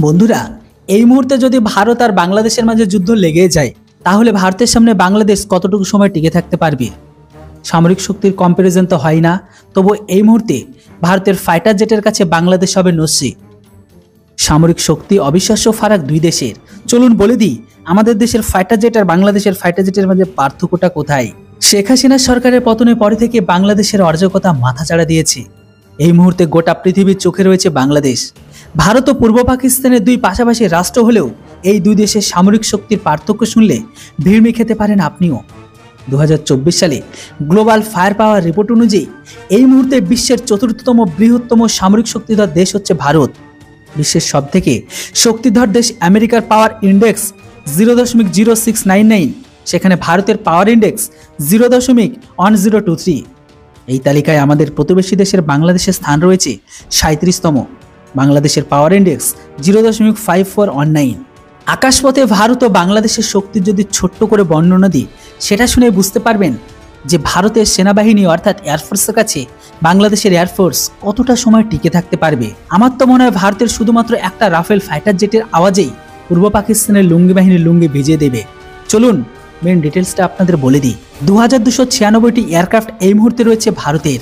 বন্ধুরা, এই মুহূর্তে যদি ভারত আর বাংলাদেশের মাঝে যুদ্ধ লেগে যায়, তাহলে ভারতের সামনে বাংলাদেশ কতটুকু সময় টিকে থাকতে পারবে? সামরিক শক্তির কম্প্যারিজন তো হয় না, তবু এই মুহূর্তে ভারতের ফাইটার জেটের কাছে বাংলাদেশ হবে নস্যি। সামরিক শক্তি অবিশ্বাস্য ফারাক দুই দেশের। চলুন বলে দিই, আমাদের দেশের ফাইটার জেট আর বাংলাদেশের ফাইটার জেটের মাঝে পার্থক্যটা কোথায়। শেখ হাসিনা সরকারের পতনের পরে থেকে বাংলাদেশের অরাজকতা মাথাচাড়া দিয়েছে। এই মুহূর্তে গোটা পৃথিবীর চোখে রয়েছে বাংলাদেশ। ভারত ও পূর্ব পাকিস্তানের দুই পাশাপাশি রাষ্ট্র হলেও এই দুই দেশের সামরিক শক্তির পার্থক্য শুনলে ভিড়মি খেতে পারেন আপনিও। 2024 সালে গ্লোবাল ফায়ার পাওয়ার রিপোর্ট অনুযায়ী এই মুহূর্তে বিশ্বের চতুর্থতম বৃহত্তম সামরিক শক্তিধর দেশ হচ্ছে ভারত। বিশ্বের সবথেকে শক্তিধর দেশ আমেরিকার পাওয়ার ইন্ডেক্স 0.0699, সেখানে ভারতের পাওয়ার ইন্ডেক্স 0.1023। এই তালিকায় আমাদের প্রতিবেশী দেশের বাংলাদেশের স্থান রয়েছে 37তম। বাংলাদেশের পাওয়ার ইন্ডেক্স 0.5419। আকাশপথে ভারত ও বাংলাদেশের শক্তির যদি ছোট্ট করে বর্ণনা দিই, সেটা শুনে বুঝতে পারবেন যে ভারতের সেনাবাহিনী অর্থাৎ এয়ারফোর্সের কাছে বাংলাদেশের এয়ারফোর্স কতটা সময় টিকে থাকতে পারবে। আমার তো মনে হয় ভারতের শুধুমাত্র একটা রাফেল ফাইটার জেটের আওয়াজেই পূর্ব পাকিস্তানের লুঙ্গি বাহিনীর লুঙ্গি ভিজিয়ে দেবে। চলুন মেন ডিটেলসটা আপনাদের বলে দিই। 2296টি এয়ারক্রাফট এই মুহূর্তে রয়েছে ভারতের।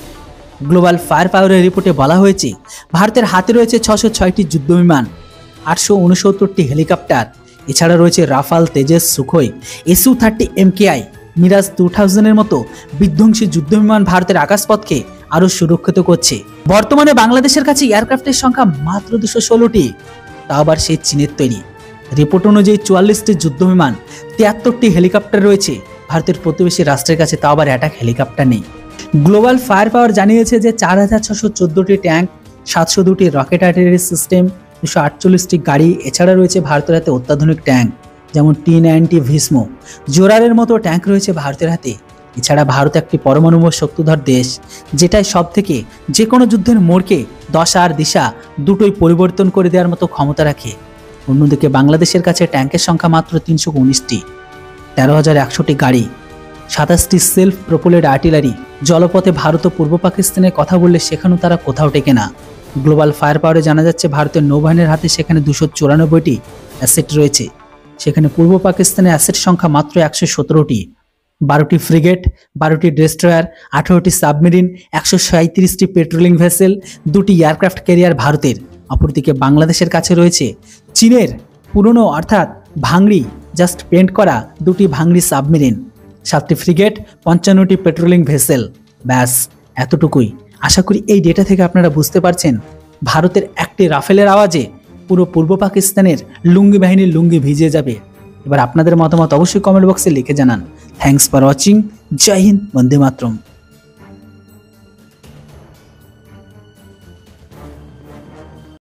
গ্লোবাল ফায়ার পাওয়ারের রিপোর্টে বলা হয়েছে ভারতের হাতে রয়েছে 606টি যুদ্ধবিমান, 869টি হেলিকপ্টার, এছাড়া রয়েছে Rafale, Tejas, Sukhoi, SU-30 MKI, Mirage 2000-এর মতো বিধ্বংসী যুদ্ধবিমান ভারতের আকাশপথকে আরও সুরক্ষিত করছে। বর্তমানে বাংলাদেশের কাছে এয়ারক্রাফটের সংখ্যা মাত্র 216টি, তা আবার সেই চীনের তৈরি। রিপোর্ট অনুযায়ী 44টি যুদ্ধবিমান, 73টি হেলিকপ্টার রয়েছে ভারতের প্রতিবেশী রাষ্ট্রের কাছে, তা আবার অ্যাটাক হেলিকপ্টার নেই। গ্লোবাল ফায়ার পাওয়ার জানিয়েছে যে 4614টি ট্যাঙ্ক, 702টি রকেট আর্টিলারি সিস্টেম, 248টি গাড়ি, এছাড়া রয়েছে ভারতের হাতে অত্যাধুনিক ট্যাঙ্ক যেমন T-90 ভীষ্ম, জোরারের মতো ট্যাঙ্ক রয়েছে ভারতের হাতে। এছাড়া ভারত একটি পরমাণু শক্তিধর দেশ, যেটাই সব থেকে যে কোনো যুদ্ধের মোড়কে দশা আর দিশা দুটোই পরিবর্তন করে দেওয়ার মতো ক্ষমতা রাখে। অন্যদিকে বাংলাদেশের কাছে ট্যাঙ্কের সংখ্যা মাত্র 319টি, 13,100টি গাড়ি, 27টি সেলফ প্রোপেলেড আর্টিলারি। জলপথে ভারত ও পূর্ব পাকিস্তানের কথা বললে সেখানেও তারা কোথাও টেকে না। গ্লোবাল ফায়ার পাওয়ারে জানা যাচ্ছে ভারতের নৌবাহিনীর হাতে সেখানে 294টি অ্যাসেট রয়েছে, সেখানে পূর্ব পাকিস্তানের অ্যাসেট সংখ্যা মাত্র 117টি। 12টি ফ্রিগেট, 12টি ডেস্ট্রয়ার, 18টি সাবমেরিন, 137টি পেট্রোলিং ভেসেল, 2টি এয়ারক্রাফট ক্যারিয়ার ভারতের। অপরদিকে বাংলাদেশের কাছে রয়েছে চীনের পুরনো অর্থাৎ ভাংড়ি জাস্ট পেন্ট করা 2টি ভাংড়ি সাবমেরিন, 7টি ফ্রিগেট, 55টি পেট্রোলিং ভেসেল। ব্যাস এতটুকুই। আশা করি এই ডেটা থেকে আপনারা বুঝতে পারছেন ভারতের একটি রাফেলের আওয়াজে পুরো পূর্ব পাকিস্তানের লুঙ্গি বাহিনীর লুঙ্গি ভিজিয়ে যাবে। এবার আপনাদের মতামত অবশ্যই কমেন্ট বক্সে লিখে জানান। Thanks for watching. জয় হিন্দ, বন্দে মাতরম।